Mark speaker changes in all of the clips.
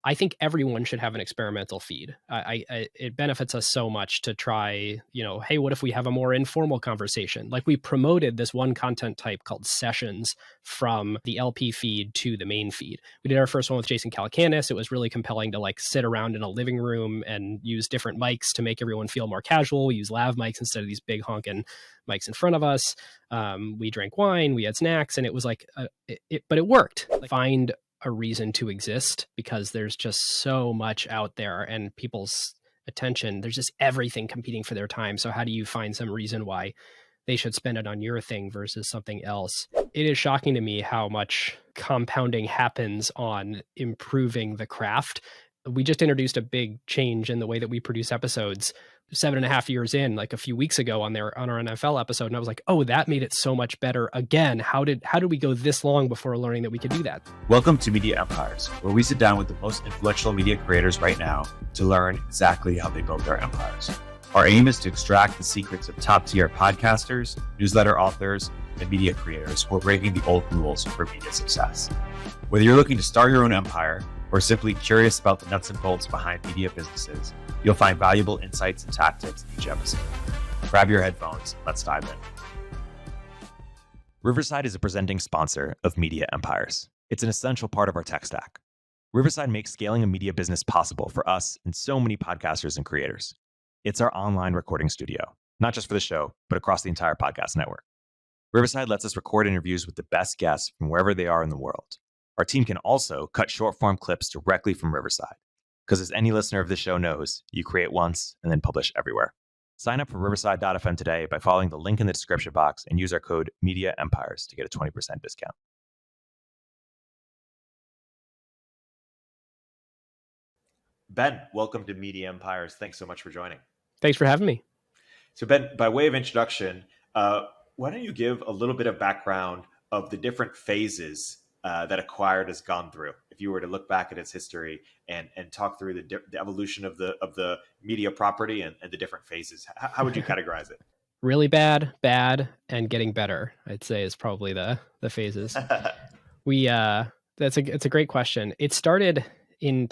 Speaker 1: I think everyone should have an experimental feed. It benefits us so much to try, hey, what if we have a more informal conversation? Like we promoted this one content type called sessions from the LP feed to the main feed. We did our first one with Jason Calacanis. It was really compelling to like sit around in a living room and use different mics to make everyone feel more casual. We use lav mics instead of these big honking mics in front of us. We drank wine, we had snacks, and it was like, but it worked. Like, find a reason to exist because there's just so much out there and people's attention. There's just everything competing for their time. So how do you find some reason why they should spend it on your thing versus something else? It is shocking to me how much compounding happens on improving the craft. We just introduced a big change in the way that we produce episodes 7.5 years in, like a few weeks ago on our NFL episode. And I was like, oh, that made it so much better again. How did we go this long before learning that we could do that?
Speaker 2: Welcome to Media Empires, where we sit down with the most influential media creators right now to learn exactly how they built their empires. Our aim is to extract the secrets of top-tier podcasters, newsletter authors, and media creators who are breaking the old rules for media success. Whether you're looking to start your own empire or simply curious about the nuts and bolts behind media businesses, you'll find valuable insights and tactics in each episode. Grab your headphones, let's dive in. Riverside is a presenting sponsor of Media Empires. It's an essential part of our tech stack. Riverside makes scaling a media business possible for us and so many podcasters and creators. It's our online recording studio, not just for the show, but across the entire podcast network. Riverside lets us record interviews with the best guests from wherever they are in the world. Our team can also cut short-form clips directly from Riverside, because as any listener of this show knows, you create once and then publish everywhere. Sign up for Riverside.fm today by following the link in the description box and use our code MEDIAEMPIRES to get a 20% discount. Ben, welcome to Media Empires. Thanks so much for joining.
Speaker 1: Thanks for having me.
Speaker 2: So Ben, by way of introduction, why don't you give a little bit of background of the different phases that Acquired has gone through? If you were to look back at its history and talk through the evolution of the media property and the different phases, how would you categorize it?
Speaker 1: Really bad, and getting better, I'd say, is probably the phases. It's a great question. It started in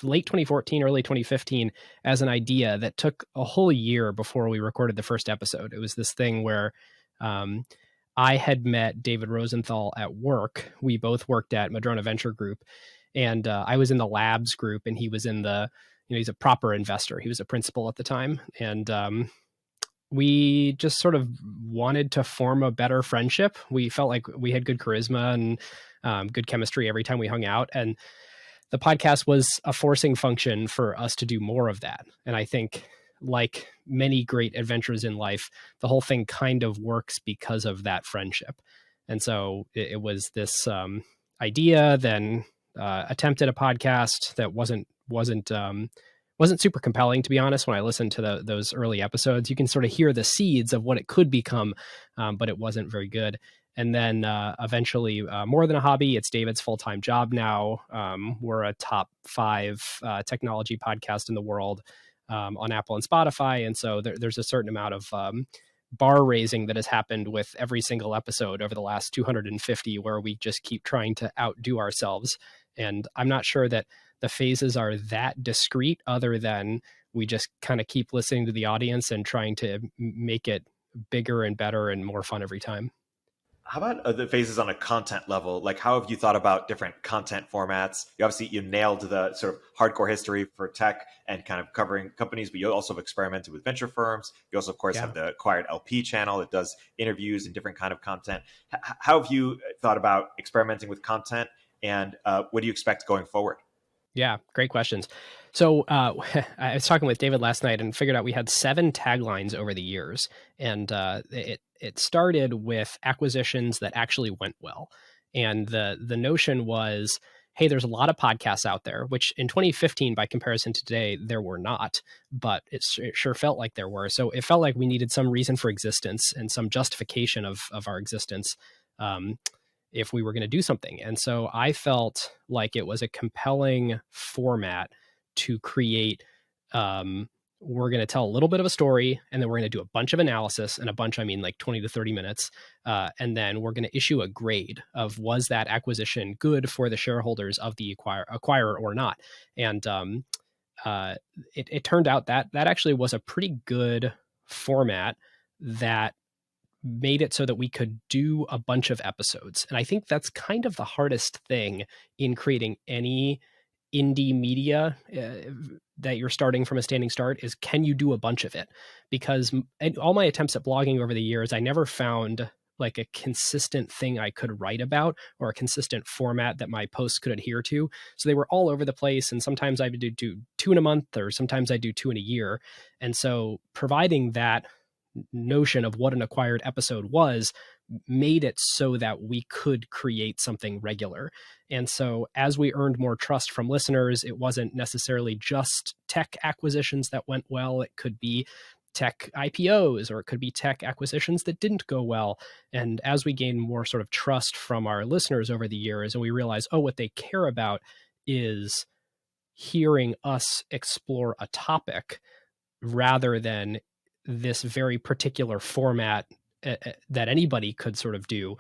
Speaker 1: late 2014, early 2015 as an idea that took a whole year before we recorded the first episode. It was this thing where I had met David Rosenthal at work. We both worked at Madrona Venture Group, and I was in the labs group, and he was in the, he's a proper investor. He was a principal at the time, and we just sort of wanted to form a better friendship. We felt like we had good charisma and good chemistry every time we hung out, and the podcast was a forcing function for us to do more of that. And I think, like many great adventures in life, the whole thing kind of works because of that friendship. And so it was this idea, then attempted a podcast that wasn't super compelling, to be honest. When I listened to those early episodes, you can sort of hear the seeds of what it could become, but it wasn't very good. And then eventually, More Than a Hobby, it's David's full-time job now. We're a top 5 technology podcast in the world on Apple and Spotify. And so there's a certain amount of bar raising that has happened with every single episode over the last 250, where we just keep trying to outdo ourselves. And I'm not sure that the phases are that discrete, other than we just kind of keep listening to the audience and trying to make it bigger and better and more fun every time.
Speaker 2: How about the phases on a content level? Like, how have you thought about different content formats? You nailed the sort of hardcore history for tech and kind of covering companies, but you also have experimented with venture firms. You also, of course, have the Acquired LP channel that does interviews and different kind of content. How have you thought about experimenting with content, and what do you expect going forward?
Speaker 1: Yeah, great questions. So I was talking with David last night and figured out we had 7 taglines over the years. And it started with acquisitions that actually went well. And the notion was, hey, there's a lot of podcasts out there, which in 2015, by comparison to today, there were not, but it sure felt like there were. So it felt like we needed some reason for existence and some justification of our existence if we were going to do something. And so I felt like it was a compelling format to create we're going to tell a little bit of a story, and then we're going to do a bunch of analysis, and a bunch, I mean like 20 to 30 minutes. And then we're going to issue a grade of, was that acquisition good for the shareholders of the acquirer or not? And it turned out that that actually was a pretty good format that made it so that we could do a bunch of episodes. And I think that's kind of the hardest thing in creating any indie media that you're starting from a standing start, is, can you do a bunch of it? Because all my attempts at blogging over the years, I never found like a consistent thing I could write about, or a consistent format that my posts could adhere to. So they were all over the place. And sometimes I would do 2 in a month, or sometimes I do 2 in a year. And so providing that notion of what an acquired episode was made it so that we could create something regular. And so as we earned more trust from listeners, it wasn't necessarily just tech acquisitions that went well. It could be tech IPOs, or it could be tech acquisitions that didn't go well. And as we gain more sort of trust from our listeners over the years, and we realize, oh, what they care about is hearing us explore a topic rather than this very particular format that anybody could sort of do,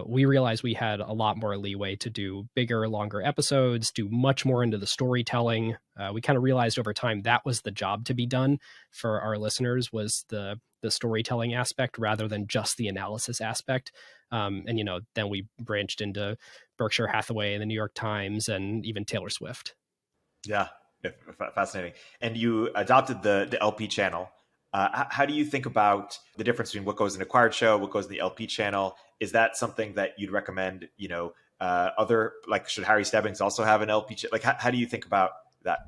Speaker 1: we realized we had a lot more leeway to do bigger, longer episodes, do much more into the storytelling. We kind of realized over time that was the job to be done for our listeners, was the storytelling aspect rather than just the analysis aspect. And, you know, then we branched into Berkshire Hathaway and the New York Times and even Taylor Swift.
Speaker 2: Yeah, fascinating. And you adopted the LP channel. How do you think about the difference between what goes in an acquired show, what goes in the LP channel? Is that something that you'd recommend, you know, other, like, should Harry Stebbings also have an LP? Like, how do you think about that?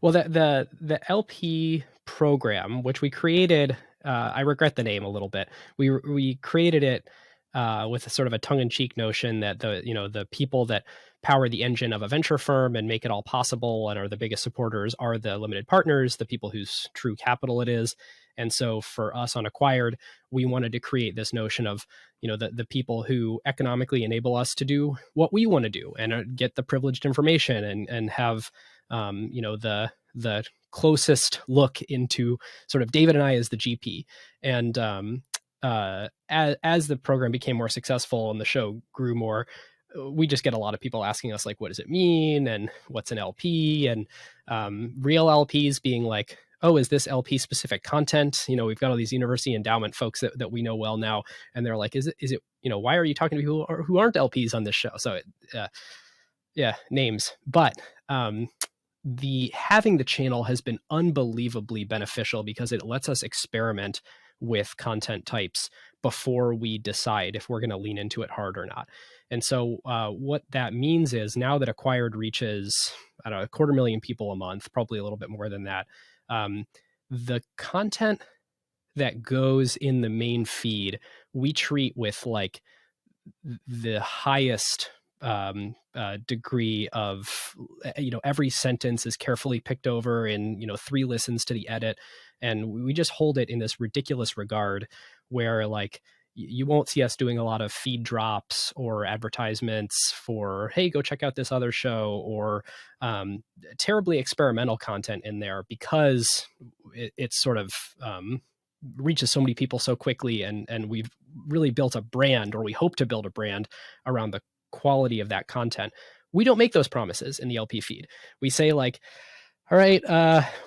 Speaker 1: Well, the LP program, which we created, I regret the name a little bit. We created it with a sort of a tongue-in-cheek notion that the people that power the engine of a venture firm and make it all possible and are the biggest supporters are the limited partners, the people whose true capital it is. And so for us on Acquired, we wanted to create this notion of, you know, the people who economically enable us to do what we want to do and get the privileged information and have, you know, the closest look into sort of David and I as the GP. And as the program became more successful and the show grew more, we just get a lot of people asking us, like, what does it mean? And what's an LP? And real LPs being like, oh, is this LP specific content? You know, we've got all these university endowment folks that we know well now. And they're like, is it, you know, why are you talking to people who aren't LPs on this show? So yeah, names. But having the channel has been unbelievably beneficial because it lets us experiment with content types before we decide if we're going to lean into it hard or not. And so what that means is, now that Acquired reaches, I don't know, 250,000 people a month, probably a little bit more than that, the content that goes in the main feed, we treat with like the highest degree of, you know, every sentence is carefully picked over in, you know, 3 listens to the edit. And we just hold it in this ridiculous regard where, like, you won't see us doing a lot of feed drops or advertisements for, hey, go check out this other show, or terribly experimental content in there, because it's sort of reaches so many people so quickly. And we've really built a brand, or we hope to build a brand around the quality of that content. We don't make those promises in the LP feed. We say, like, all right,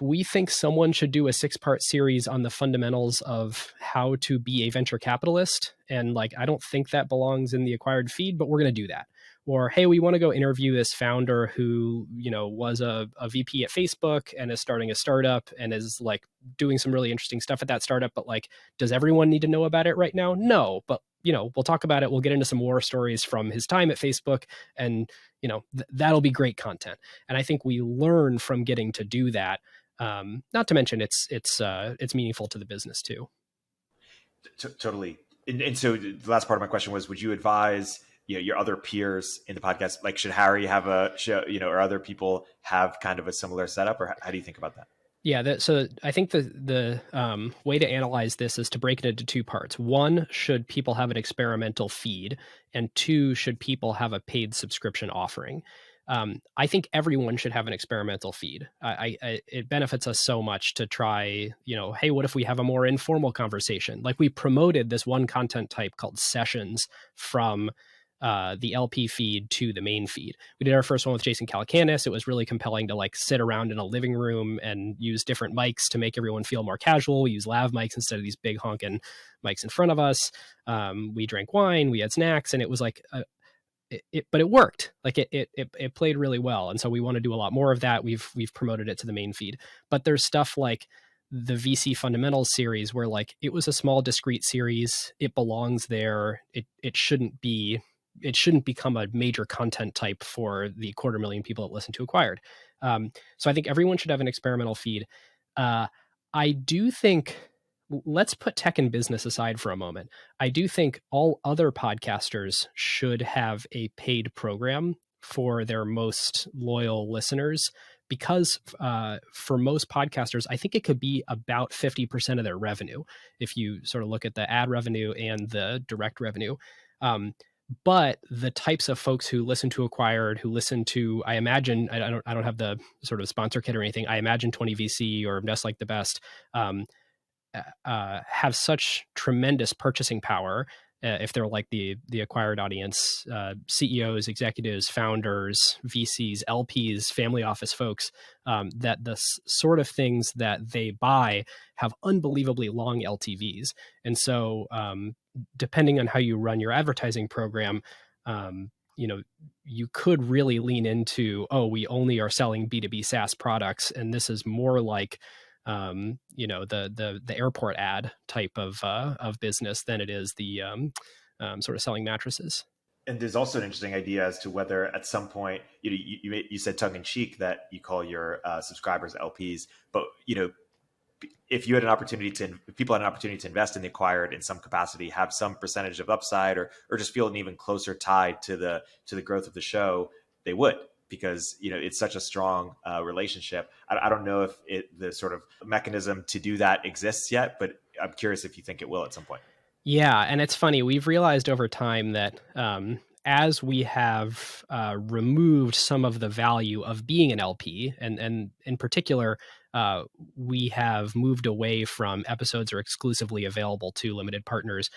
Speaker 1: we think someone should do a 6-part series on the fundamentals of how to be a venture capitalist. And, like, I don't think that belongs in the Acquired feed, but we're going to do that. Or, hey, we want to go interview this founder who, you know, was a VP at Facebook and is starting a startup and is, like, doing some really interesting stuff at that startup. But, like, does everyone need to know about it right now? No, but, you know, we'll talk about it. We'll get into some war stories from his time at Facebook, and, you know, that'll be great content. And I think we learn from getting to do that. Not to mention it's meaningful to the business too.
Speaker 2: Totally. And so the last part of my question was, would you advise, you know, your other peers in the podcast, like, should Harry have a show, you know, or other people have kind of a similar setup, or how do you think about that?
Speaker 1: Yeah, so I think the way to analyze this is to break it into 2 parts. 1, should people have an experimental feed? And 2, should people have a paid subscription offering? I think everyone should have an experimental feed. It benefits us so much to try, hey, what if we have a more informal conversation? Like, we promoted this one content type called sessions from the LP feed to the main feed. We did our first one with Jason Calacanis. It was really compelling to like sit around in a living room and use different mics to make everyone feel more casual. We use lav mics instead of these big honking mics in front of us. We drank wine, we had snacks, and it was like but it worked. Like it played really well, and so we want to do a lot more of that. We've promoted it to the main feed, but there's stuff like the VC Fundamentals series where like it was a small discrete series. It belongs there. It shouldn't become a major content type for the 250,000 people that listen to Acquired. So I think everyone should have an experimental feed. I do think, let's put tech and business aside for a moment. I do think all other podcasters should have a paid program for their most loyal listeners, because for most podcasters, I think it could be about 50% of their revenue if you sort of look at the ad revenue and the direct revenue. But the types of folks who listen to Acquired, who listen to, I imagine, I don't have the sort of sponsor kit or anything, I imagine 20VC or Best Like the Best, have such tremendous purchasing power, if they're like the Acquired audience, CEOs, executives, founders, VCs, LPs, family office folks, that the sort of things that they buy have unbelievably long LTVs. And so depending on how you run your advertising program, you could really lean into, we only are selling B2B SaaS products, and this is more like the airport ad type of business than it is the sort of selling mattresses.
Speaker 2: And there's also an interesting idea as to whether at some point, you said tongue in cheek that you call your subscribers LPs, but if people had an opportunity to invest in the Acquired in some capacity, have some percentage of upside, or just feel an even closer tie to the growth of the show, they would, because it's such a strong relationship. I don't know if the sort of mechanism to do that exists yet, but I'm curious if you think it will at some point.
Speaker 1: Yeah, and it's funny, we've realized over time that as we have removed some of the value of being an LP, and in particular, we have moved away from episodes are exclusively available to limited partners.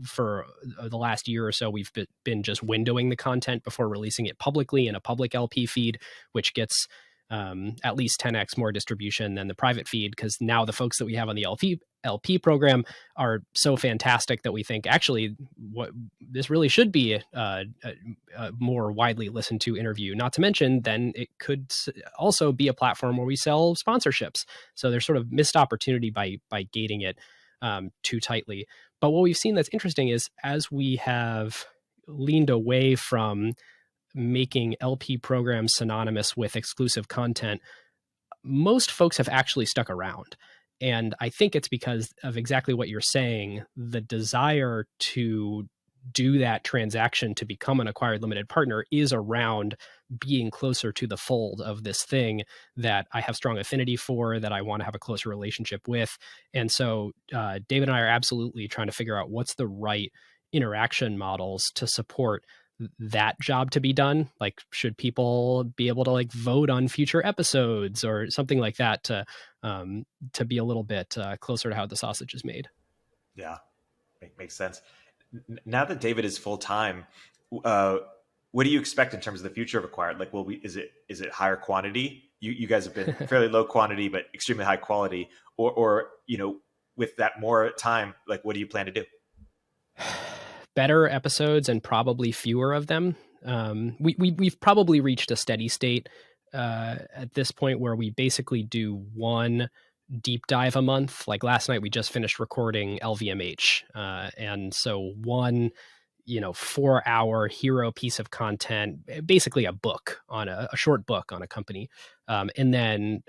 Speaker 1: For the last year or so, we've been just windowing the content before releasing it publicly in a public LP feed, which gets at least 10x more distribution than the private feed, because now the folks that we have on the LP program are so fantastic that we think actually what this really should be a more widely listened to interview. Not to mention, then it could also be a platform where we sell sponsorships. So there's sort of missed opportunity by gating it too tightly. But what we've seen that's interesting is, as we have leaned away from making LP programs synonymous with exclusive content, most folks have actually stuck around. And I think it's because of exactly what you're saying, the desire to do that transaction to become an Acquired limited partner is around being closer to the fold of this thing that I have strong affinity for, that I want to have a closer relationship with. And so David and I are absolutely trying to figure out what's the right interaction models to support that job to be done. Like, should people be able to like vote on future episodes or something like that to be a little bit closer to how the sausage is made?
Speaker 2: Yeah, makes sense. Now that David is full time, what do you expect in terms of the future of Acquired? Like, is it higher quantity? You guys have been fairly low quantity but extremely high quality, or with that more time, like, what do you plan to do?
Speaker 1: Better episodes and probably fewer of them. We've probably reached a steady state at this point where we basically do one deep dive a month. Like last night, we just finished recording LVMH. And so one, 4-hour hero piece of content, basically a book on a short book on a company. And then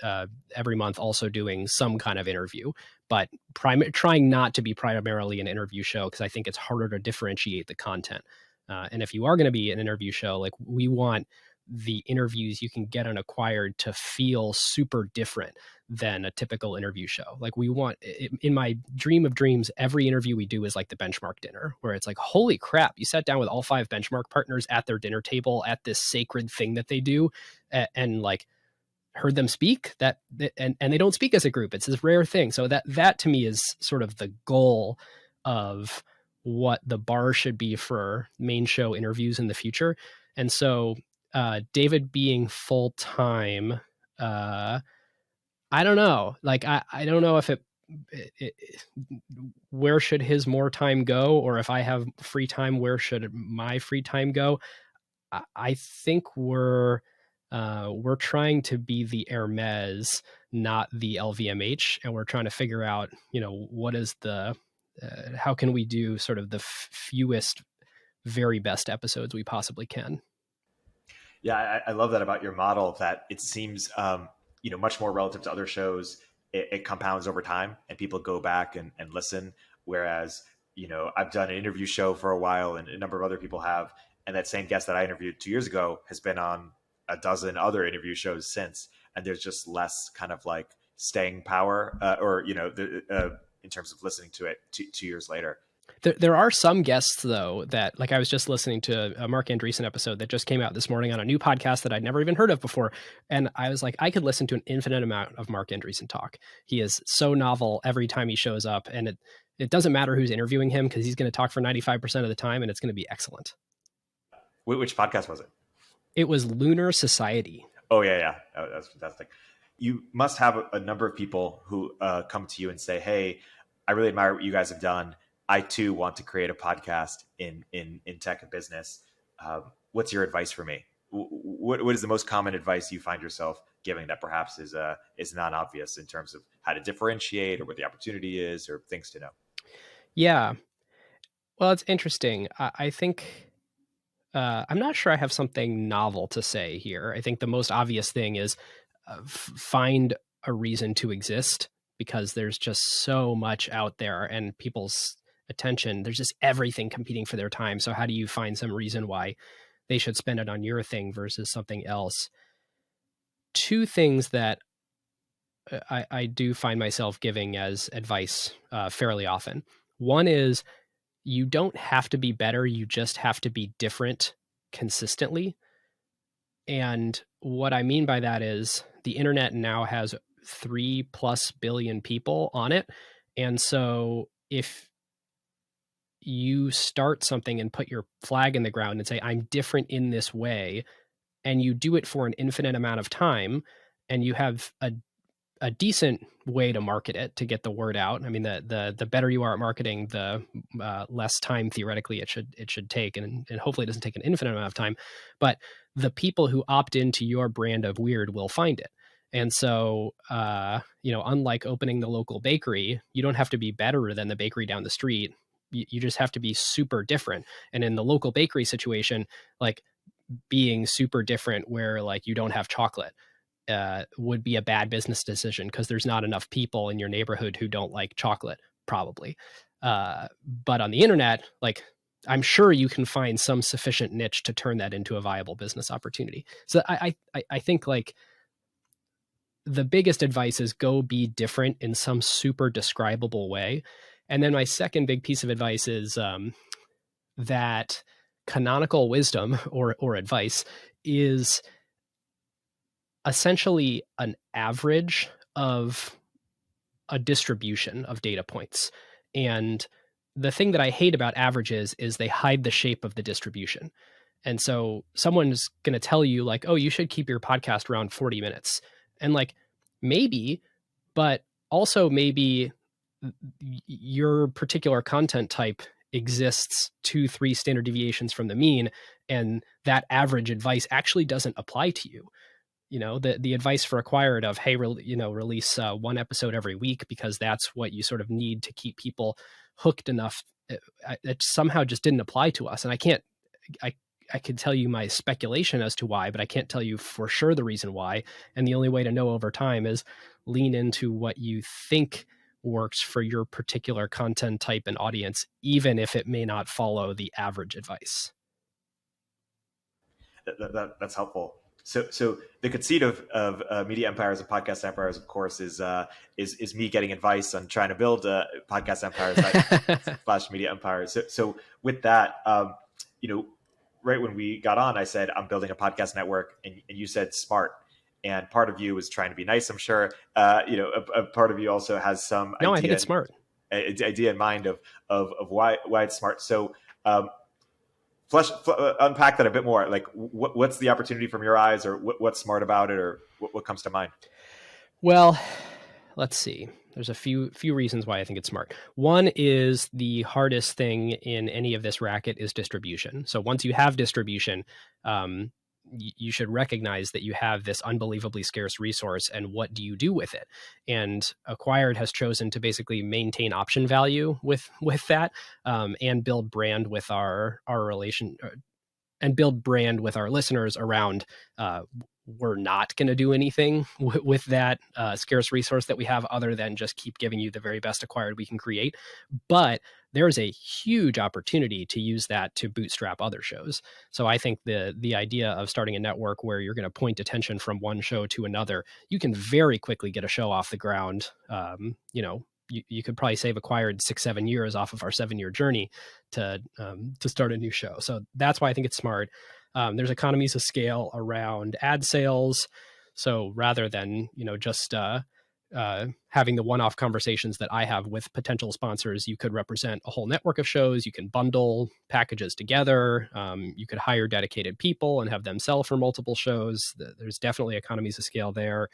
Speaker 1: every month also doing some kind of interview, but trying not to be primarily an interview show, because I think it's harder to differentiate the content. And if you are going to be an interview show, like, we want the interviews you can get on Acquired to feel super different than a typical interview show. Like we want, in my dream of dreams, every interview we do is like the benchmark dinner, where it's like, holy crap, you sat down with all 5 benchmark partners at their dinner table at this sacred thing that they do, and like heard them speak, and they don't speak as a group. It's this rare thing. So that to me is sort of the goal of what the bar should be for main show interviews in the future. And so David being full-time, I don't know. Like, I don't know if it, where should his more time go? Or if I have free time, where should my free time go? I think we're trying to be the Hermes, not the LVMH. And we're trying to figure out, what is how can we do sort of the fewest, very best episodes we possibly can.
Speaker 3: Yeah, I love that about your model, that it seems, much more relative to other shows. It compounds over time and people go back and listen. Whereas, I've done an interview show for a while and a number of other people have. And that same guest that I interviewed 2 years ago has been on a dozen other interview shows since. And there's just less kind of like staying power in terms of listening to it 2 years later.
Speaker 1: There are some guests, though, that, like, I was just listening to a Mark Andreessen episode that just came out this morning on a new podcast that I'd never even heard of before. And I was like, I could listen to an infinite amount of Mark Andreessen talk. He is so novel every time he shows up. And it doesn't matter who's interviewing him, because he's going to talk for 95% of the time, and it's going to be excellent.
Speaker 3: Which podcast was it?
Speaker 1: It was Lunar Society.
Speaker 3: Oh, yeah. Oh, that's fantastic. You must have a number of people who come to you and say, hey, I really admire what you guys have done. I too want to create a podcast in tech and business. What's your advice for me? What is the most common advice you find yourself giving that perhaps is not obvious in terms of how to differentiate or what the opportunity is or things to know?
Speaker 1: Yeah. Well, it's interesting. I think I'm not sure I have something novel to say here. I think the most obvious thing is find a reason to exist, because there's just so much out there and people's attention. There's just everything competing for their time. So how do you find some reason why they should spend it on your thing versus something else? 2 things that I do find myself giving as advice fairly often. One is, you don't have to be better. You just have to be different consistently. And what I mean by that is, the internet now has 3+ billion people on it. And so if you start something and put your flag in the ground and say, I'm different in this way, and you do it for an infinite amount of time, and you have a decent way to market it to get the word out. I mean, the better you are at marketing, the less time theoretically it should take, and hopefully it doesn't take an infinite amount of time. But the people who opt into your brand of weird will find it. And so, unlike opening the local bakery, you don't have to be better than the bakery down the street. You just have to be super different. And in the local bakery situation, like, being super different where, like, you don't have chocolate would be a bad business decision, because there's not enough people in your neighborhood who don't like chocolate, probably. But on the internet, like, I'm sure you can find some sufficient niche to turn that into a viable business opportunity. So I think, like, the biggest advice is go be different in some super describable way. And then my second big piece of advice is that canonical wisdom or advice is essentially an average of a distribution of data points. And the thing that I hate about averages is they hide the shape of the distribution. And so someone's going to tell you, like, oh, you should keep your podcast around 40 minutes. And, like, maybe, but also maybe your particular content type exists 2-3 standard deviations from the mean, and that average advice actually doesn't apply to you. The advice for Acquired of, hey, release 1 episode every week because that's what you sort of need to keep people hooked enough, it somehow just didn't apply to us. And I could tell you my speculation as to why, but I can't tell you for sure the reason why. And the only way to know over time is lean into what you think works for your particular content type and audience, even if it may not follow the average advice.
Speaker 3: That's helpful. So the conceit of media empires and podcast empires, of course, is me getting advice on trying to build podcast empires slash media empires. So with that, right when we got on, I said I'm building a podcast network, and you said smart. And part of you was trying to be nice, I'm sure. A part of you also has some
Speaker 1: no, I think it's smart.
Speaker 3: Idea in mind of why it's smart. So unpack that a bit more. Like, what's the opportunity from your eyes, or what's smart about it, or what comes to mind?
Speaker 1: Well, let's see. There's a few reasons why I think it's smart. One is the hardest thing in any of this racket is distribution. So once you have distribution, you should recognize that you have this unbelievably scarce resource, and what do you do with it? And Acquired has chosen to basically maintain option value with that, and build brand with our relation, and build brand with our listeners around we're not going to do anything with that scarce resource that we have other than just keep giving you the very best Acquired we can create. But there's a huge opportunity to use that to bootstrap other shows. So I think the idea of starting a network where you're going to point attention from one show to another, you can very quickly get a show off the ground. You could probably save Acquired 6-7 years off of our 7-year journey to start a new show. So that's why I think it's smart. There's economies of scale around ad sales. So rather than just having the one-off conversations that I have with potential sponsors, you could represent a whole network of shows. You can bundle packages together. You could hire dedicated people and have them sell for multiple shows. There's definitely economies of scale there.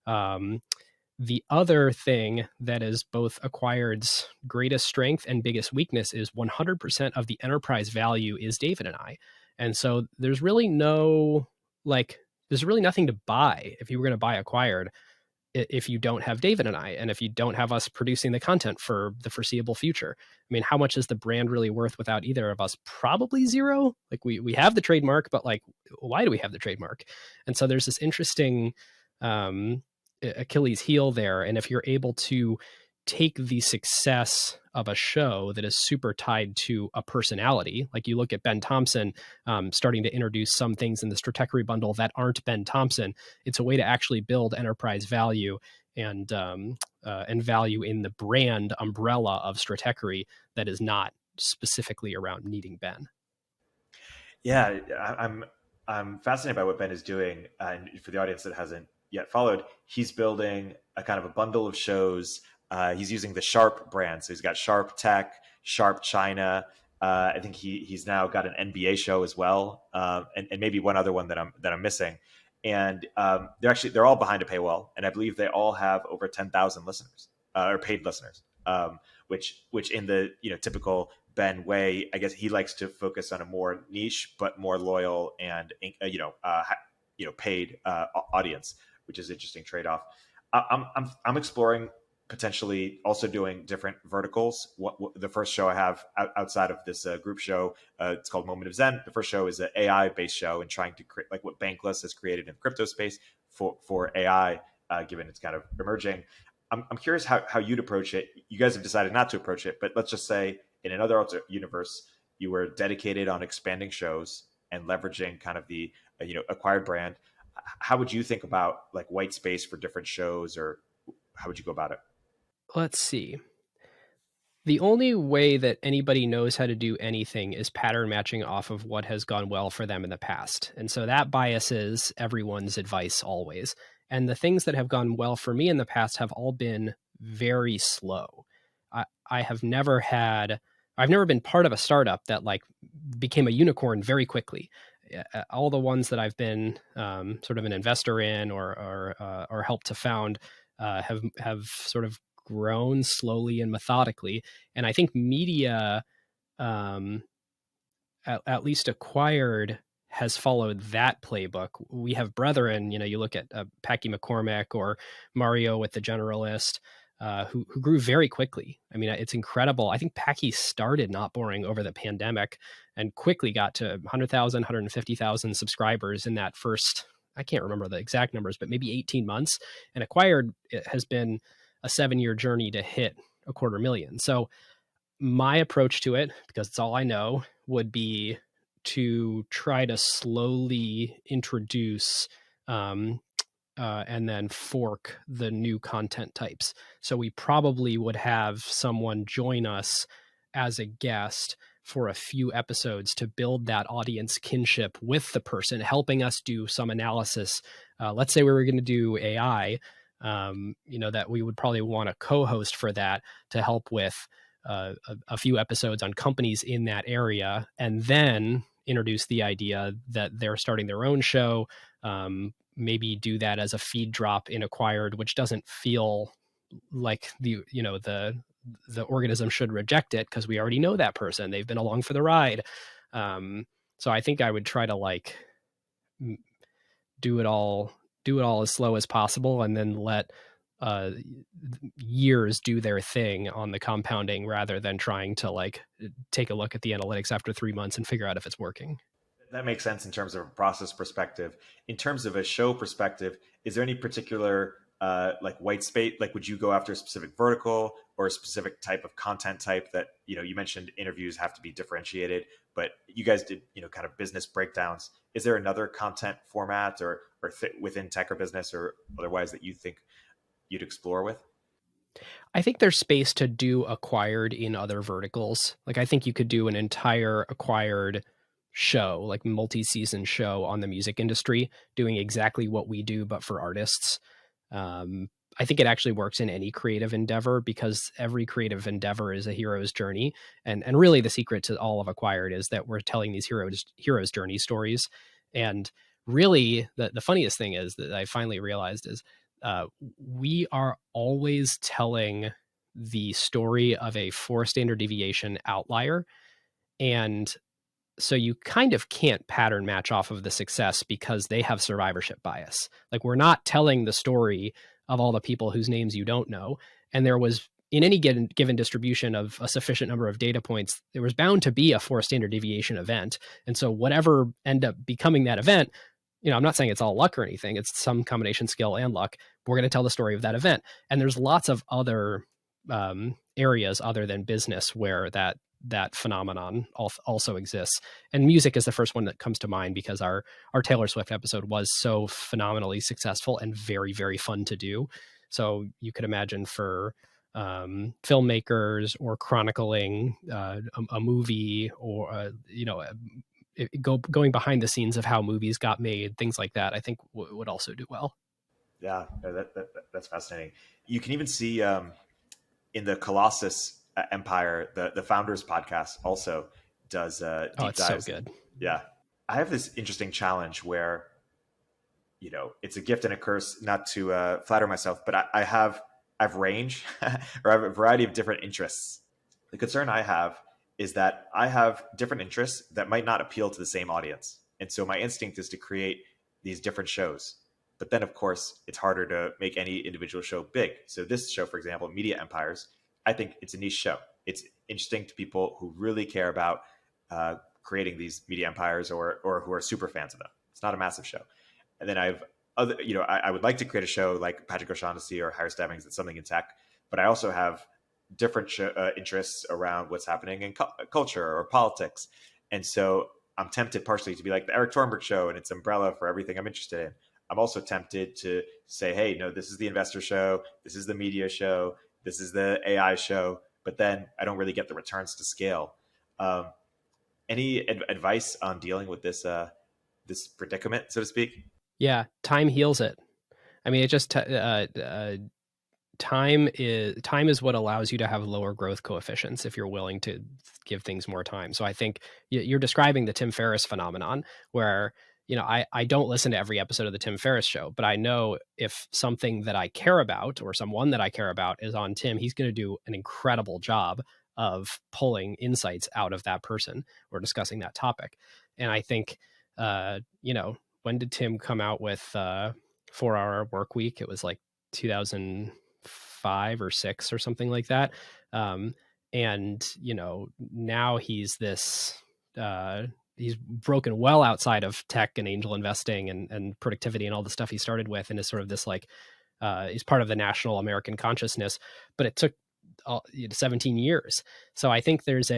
Speaker 1: The other thing that is both Acquired's greatest strength and biggest weakness is 100% of the enterprise value is David and I. And so there's really nothing to buy if you were going to buy Acquired if you don't have David and I, and if you don't have us producing the content for the foreseeable future. I mean, how much is the brand really worth without either of us? Probably zero. Like we have the trademark, but like, why do we have the trademark? And so there's this interesting Achilles heel there. And if you're able to take the success of a show that is super tied to a personality, like you look at Ben Thompson starting to introduce some things in the Stratechery bundle that aren't Ben Thompson, it's a way to actually build enterprise value and value in the brand umbrella of Stratechery that is not specifically around needing Ben.
Speaker 3: Yeah, I'm fascinated by what Ben is doing, and for the audience that hasn't yet followed, he's building a kind of a bundle of shows. He's using the Sharp brand. So he's got Sharp Tech, Sharp China. I think he's now got an NBA show as well, and maybe one other one that I'm missing. And they're all behind a paywall, and I believe they all have over 10,000 listeners or paid listeners. Which in the typical Ben way, I guess he likes to focus on a more niche but more loyal and paid audience, which is an interesting trade-off. I'm exploring potentially also doing different verticals. What the first show I have outside of this group show, it's called Moment of Zen. The first show is an AI-based show and trying to create like what Bankless has created in the crypto space for AI, given it's kind of emerging. I'm curious how you'd approach it. You guys have decided not to approach it, but let's just say in another universe, you were dedicated on expanding shows and leveraging kind of the Acquired brand. How would you think about like white space for different shows, or how would you go about it?
Speaker 1: Let's see. The only way that anybody knows how to do anything is pattern matching off of what has gone well for them in the past. And so that biases everyone's advice always. And the things that have gone well for me in the past have all been very slow. I've never been part of a startup that like became a unicorn very quickly. All the ones that I've been sort of an investor in or helped to found have sort of grown slowly and methodically. And I think media, at least Acquired, has followed that playbook. We have brethren, you look at Packy McCormick or Mario with The Generalist, who grew very quickly. I mean, it's incredible. I think Packy started Not Boring over the pandemic and quickly got to 100,000, 150,000 subscribers in that first, I can't remember the exact numbers, but maybe 18 months. And Acquired has been a 7-year journey to hit 250,000. So my approach to it, because it's all I know, would be to try to slowly introduce and then fork the new content types. So we probably would have someone join us as a guest for a few episodes to build that audience kinship with the person, helping us do some analysis. Let's say we were going to do AI, that we would probably want a co-host for that to help with a few episodes on companies in that area, and then introduce the idea that they're starting their own show. Maybe do that as a feed drop in Acquired, which doesn't feel like the organism should reject it because we already know that person. They've been along for the ride. So I think I would try to do it all as slow as possible, and then let years do their thing on the compounding rather than trying to take a look at the analytics after 3 months and figure out if it's working.
Speaker 3: That makes sense in terms of a process perspective. In terms of a show perspective, is there any particular white space? Would you go after a specific vertical or a specific type of content type that, you mentioned interviews have to be differentiated, but you guys did, kind of business breakdowns. Is there another content format or within tech or business or otherwise that you think you'd explore with?
Speaker 1: I think there's space to do Acquired in other verticals. I think you could do an entire Acquired show, multi-season show on the music industry, doing exactly what we do, but for artists. I think it actually works in any creative endeavor because every creative endeavor is a hero's journey. And really the secret to all of Acquired is that we're telling these hero's journey stories. And really the funniest thing is that I finally realized is we are always telling the story of a 4 standard deviation outlier. And so you kind of can't pattern match off of the success because they have survivorship bias. We're not telling the story of all the people whose names you don't know. And there was, in any given distribution of a sufficient number of data points, there was bound to be a 4 standard deviation event. And so whatever end up becoming that event, I'm not saying it's all luck or anything. It's some combination skill and luck. We're going to tell the story of that event. And there's lots of other areas other than business where that phenomenon also exists. And music is the first one that comes to mind because our Taylor Swift episode was so phenomenally successful and very, very fun to do. So you could imagine for filmmakers or chronicling a movie or, going behind the scenes of how movies got made, things like that, I think would also do well.
Speaker 3: Yeah, that's fascinating. You can even see in the Colossus Empire, the Founders podcast also does deep
Speaker 1: it's
Speaker 3: dives.
Speaker 1: So good.
Speaker 3: Yeah. I have this interesting challenge where, it's a gift and a curse, not to flatter myself, but I have range or I have a variety of different interests. The concern I have is that I have different interests that might not appeal to the same audience. And so my instinct is to create these different shows. But then, of course, it's harder to make any individual show big. So this show, for example, Media Empires, I think it's a niche show. It's interesting to people who really care about creating these media empires or who are super fans of them. It's not a massive show. And then I have other, I would like to create a show like Patrick O'Shaughnessy or Higher Stebbings that's something in tech, but I also have different interests around what's happening in culture or politics. And so I'm tempted partially to be like the Eric Thornburg show and its umbrella for everything I'm interested in. I'm also tempted to say, hey, no, this is the investor show. This is the media show. This is the AI show. But then I don't really get the returns to scale. Any advice on dealing with this this predicament, so to speak?
Speaker 1: Yeah, time heals it. I mean, it just time is what allows you to have lower growth coefficients if you're willing to give things more time. So I think you're describing the Tim Ferriss phenomenon where, I don't listen to every episode of the Tim Ferriss show, but I know if something that I care about or someone that I care about is on Tim, he's going to do an incredible job of pulling insights out of that person or discussing that topic. And I think, when did Tim come out with 4-Hour Work Week? It was like 2005 or 6 or something like that. And, now he's this, he's broken well outside of tech and angel investing and productivity and all the stuff he started with. And is sort of this he's part of the national American consciousness, but it took 17 years. So I think there's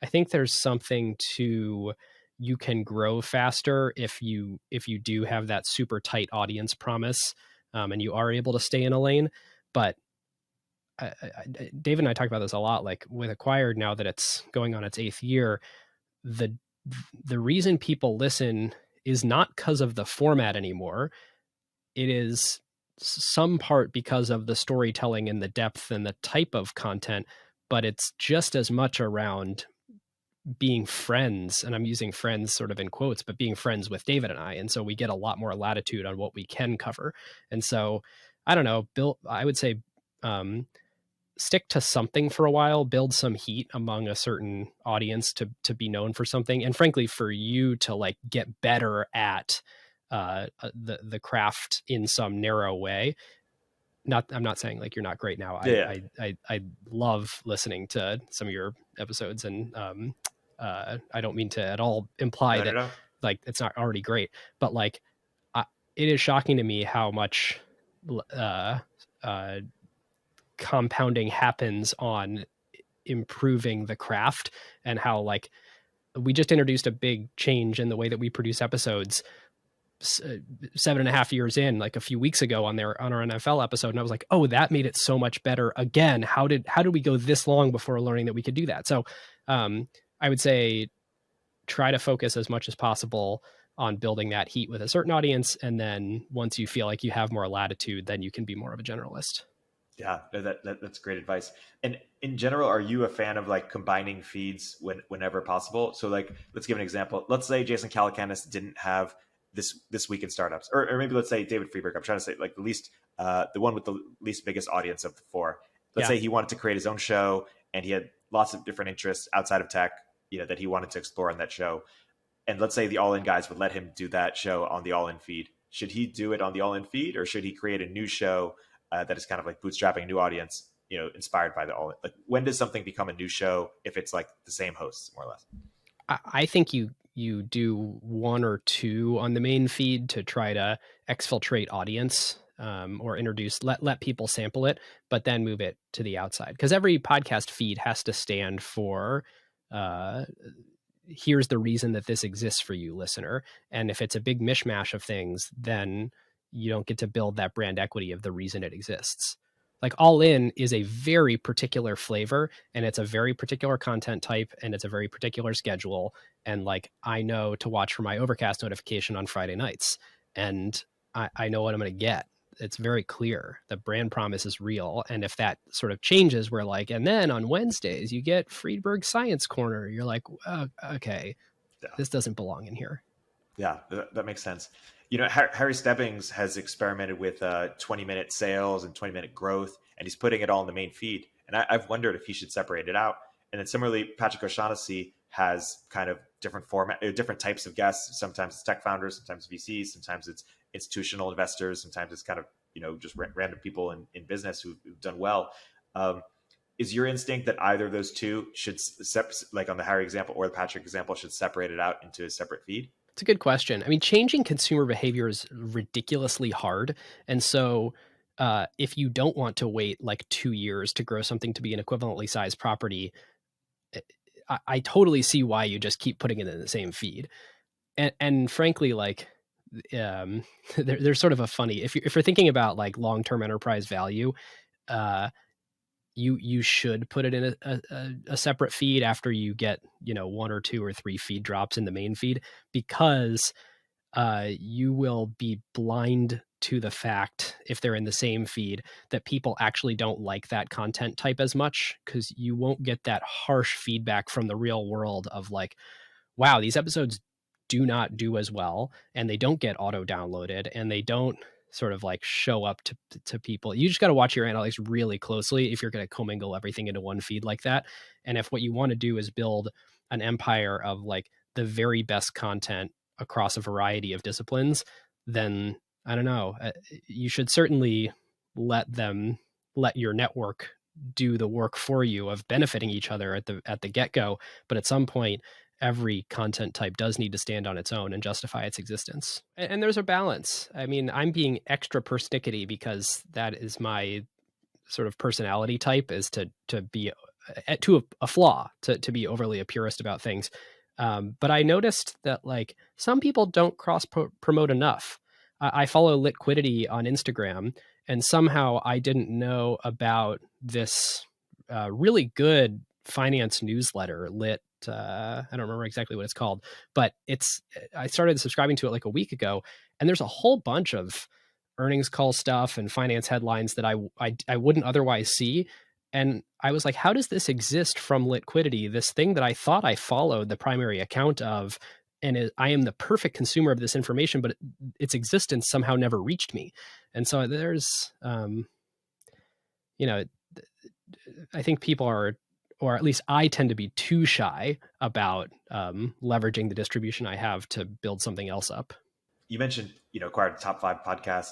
Speaker 1: I think there's something to, you can grow faster if you do have that super tight audience promise, and you are able to stay in a lane. But David and I talk about this a lot. Like with Acquired, now that it's going on its 8th year, the reason people listen is not because of the format anymore. It is some part because of the storytelling and the depth and the type of content, but it's just as much around being friends, and I'm using friends sort of in quotes, but being friends with David and I. And so we get a lot more latitude on what we can cover. And so I don't know, Bill, I would say, stick to something for a while, build some heat among a certain audience to be known for something. And frankly, for you to like get better at the craft in some narrow way. I'm not saying like you're not great now.
Speaker 3: Yeah.
Speaker 1: I love listening to some of your episodes, and I don't mean to at all imply that like it's not already great, but like it is shocking to me how much compounding happens on improving the craft, and how like we just introduced a big change in the way that we produce episodes 7.5 years in, like a few weeks ago on our NFL episode. And I was like, oh, that made it so much better again. How did we go this long before learning that we could do that? So I would say try to focus as much as possible on building that heat with a certain audience. And then once you feel like you have more latitude, then you can be more of a generalist.
Speaker 3: Yeah, that's great advice. And in general, are you a fan of like combining feeds whenever possible? So like, let's give an example. Let's say Jason Calacanis didn't have this week in startups, or maybe let's say David Friedberg. I'm trying to say like the one with the least biggest audience of the 4. Let's say he wanted to create his own show, and he had lots of different interests outside of tech, that he wanted to explore on that show. And let's say the All In guys would let him do that show on the All In feed. Should he do it on the All In feed, or should he create a new show that is kind of like bootstrapping a new audience, inspired by the All In? Like, when does something become a new show if it's like the same hosts, more or less?
Speaker 1: I think you do 1 or 2 on the main feed to try to exfiltrate audience, or introduce, let people sample it, but then move it to the outside. Because every podcast feed has to stand for, here's the reason that this exists for you, listener. And if it's a big mishmash of things, then you don't get to build that brand equity of the reason it exists. Like All In is a very particular flavor, and it's a very particular content type, and it's a very particular schedule. And like, I know to watch for my Overcast notification on Friday nights, and I know what I'm going to get. It's very clear. The brand promise is real. And if that sort of changes, we're like, and then on Wednesdays you get Friedberg Science Corner. You're like, okay, this doesn't belong in here.
Speaker 3: Yeah, that makes sense. Harry Stebbings has experimented with 20-minute sales and 20-minute growth, and he's putting it all in the main feed. And I've wondered if he should separate it out. And then similarly, Patrick O'Shaughnessy has kind of different different types of guests. Sometimes it's tech founders, sometimes VCs, sometimes it's institutional investors, sometimes it's kind of just random people in business who've done well. Is your instinct that either of those two should, like on the Harry example or the Patrick example, should separate it out into a separate feed?
Speaker 1: It's a good question. I mean, changing consumer behavior is ridiculously hard. And so if you don't want to wait like 2 years to grow something to be an equivalently sized property, I totally see why you just keep putting it in the same feed. And frankly, like there's sort of a funny, if you're thinking about like long-term enterprise value, you should put it in a separate feed after you get 1 or 2 or 3 feed drops in the main feed, because you will be blind to the fact, if they're in the same feed, that people actually don't like that content type as much, because you won't get that harsh feedback from the real world of like, wow, these episodes do not do as well, and they don't get auto downloaded, and they don't sort of like show up to people. You just got to watch your analytics really closely if you're going to commingle everything into one feed like that. And if what you want to do is build an empire of like the very best content across a variety of disciplines, then I don't know, you should certainly let your network do the work for you of benefiting each other at the get-go. But at some point, every content type does need to stand on its own and justify its existence. And there's a balance. I mean, I'm being extra persnickety because that is my sort of personality type, is to be to a flaw to be overly a purist about things. But I noticed that like some people don't cross promote enough. I follow Litquidity on Instagram, and somehow I didn't know about this really good finance newsletter, Lit. I don't remember exactly what it's called, but I started subscribing to it like a week ago, and there's a whole bunch of earnings call stuff and finance headlines that I wouldn't otherwise see. And I was like, how does this exist from Litquidity, this thing that I thought I followed the primary account of, and I am the perfect consumer of this information, but its existence somehow never reached me. And so there's, I think people are, or at least I tend to be too shy about leveraging the distribution I have to build something else up.
Speaker 3: You mentioned, acquired a top 5 podcast.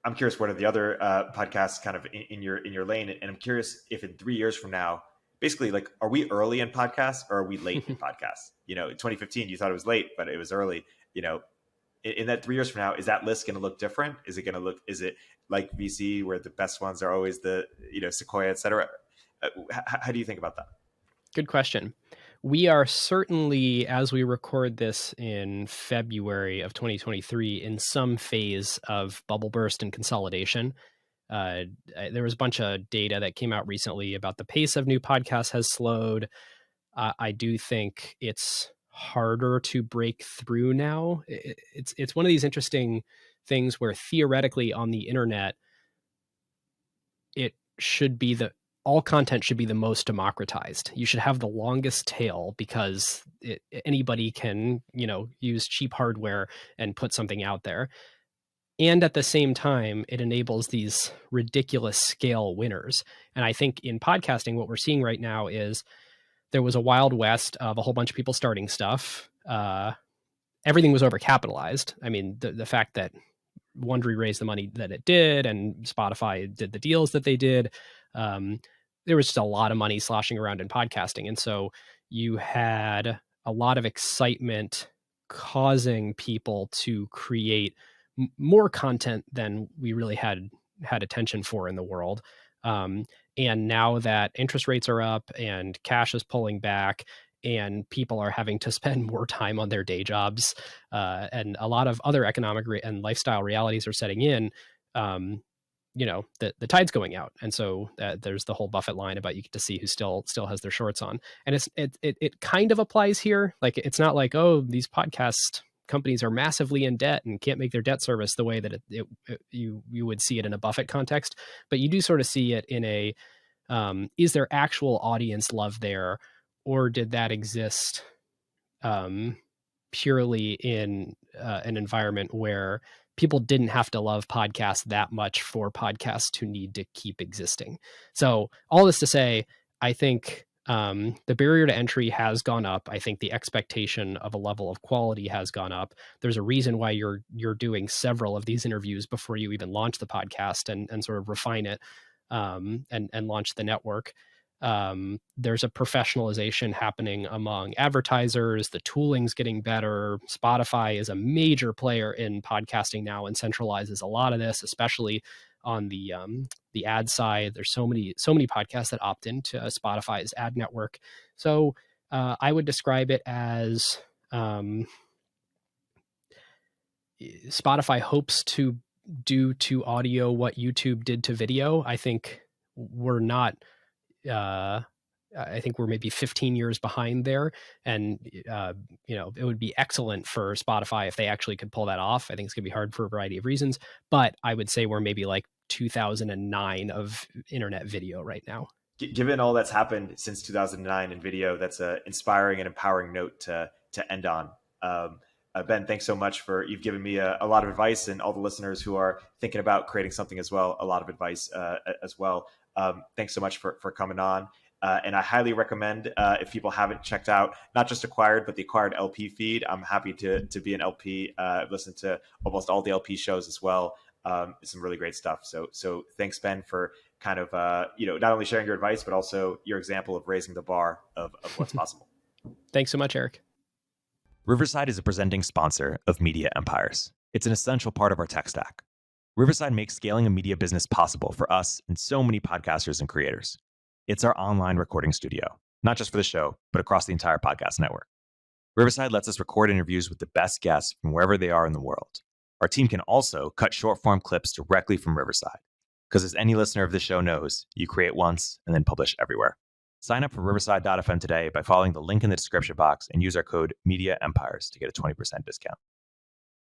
Speaker 3: I'm curious, what are the other podcasts kind of in your lane? And I'm curious if in 3 years from now, basically, like, are we early in podcasts or are we late in podcasts? In 2015, you thought it was late, but it was early. In that 3 years from now, is that list going to look different? Is it like VC where the best ones are always the, Sequoia, et cetera? How do you think about that?
Speaker 1: Good question. We are certainly, as we record this in February of 2023, in some phase of bubble burst and consolidation. There was a bunch of data that came out recently about the pace of new podcasts has slowed. I do think it's harder to break through now. It's one of these interesting things where theoretically on the internet, it should be all content should be the most democratized. You should have the longest tail because anybody can, use cheap hardware and put something out there. And at the same time, it enables these ridiculous scale winners. And I think in podcasting, what we're seeing right now is there was a wild west of a whole bunch of people starting stuff. Everything was overcapitalized. I mean, the fact that Wondery raised the money that it did and Spotify did the deals that they did, there was just a lot of money sloshing around in podcasting. And so you had a lot of excitement causing people to create more content than we really had attention for in the world. And now that interest rates are up and cash is pulling back and people are having to spend more time on their day jobs, and a lot of other economic and lifestyle realities are setting in, the tide's going out. And so there's the whole Buffett line about you get to see who still has their shorts on. And it kind of applies here. Like, it's not like, oh, these podcast companies are massively in debt and can't make their debt service the way that you would see it in a Buffett context. But you do sort of see it in a, is there actual audience love there? Or did that exist purely in an environment where people didn't have to love podcasts that much for podcasts to need to keep existing? So all this to say, I think the barrier to entry has gone up. I think the expectation of a level of quality has gone up. There's a reason why you're doing several of these interviews before you even launch the podcast and sort of refine it and launch the network. There's a professionalization happening among advertisers. The tooling's getting better. Spotify is a major player in podcasting now and centralizes a lot of this, especially on the ad side. There's so many podcasts that opt into Spotify's ad network. So I would describe it as Spotify hopes to do to audio what YouTube did to video. I think we're not. I think we're maybe 15 years behind there. And, it would be excellent for Spotify if they actually could pull that off. I think it's going to be hard for a variety of reasons, but I would say we're maybe like 2009 of internet video right now.
Speaker 3: Given all that's happened since 2009 in video, that's an inspiring and empowering note to end on. Ben, thanks so much you've given me a lot of advice, and all the listeners who are thinking about creating something as well, a lot of advice as well. Thanks so much for coming on. And I highly recommend, if people haven't checked out, not just Acquired, but the Acquired LP feed. I'm happy to be an LP. I've listened to almost all the LP shows as well. Some really great stuff. So thanks, Ben, for kind of, not only sharing your advice, but also your example of raising the bar of what's possible.
Speaker 1: Thanks so much, Eric.
Speaker 2: Riverside is a presenting sponsor of Media Empires. It's an essential part of our tech stack. Riverside makes scaling a media business possible for us and so many podcasters and creators. It's our online recording studio, not just for the show, but across the entire podcast network. Riverside lets us record interviews with the best guests from wherever they are in the world. Our team can also cut short-form clips directly from Riverside, because as any listener of this show knows, you create once and then publish everywhere. Sign up for Riverside.fm today by following the link in the description box and use our code MediaEmpires to get a 20% discount.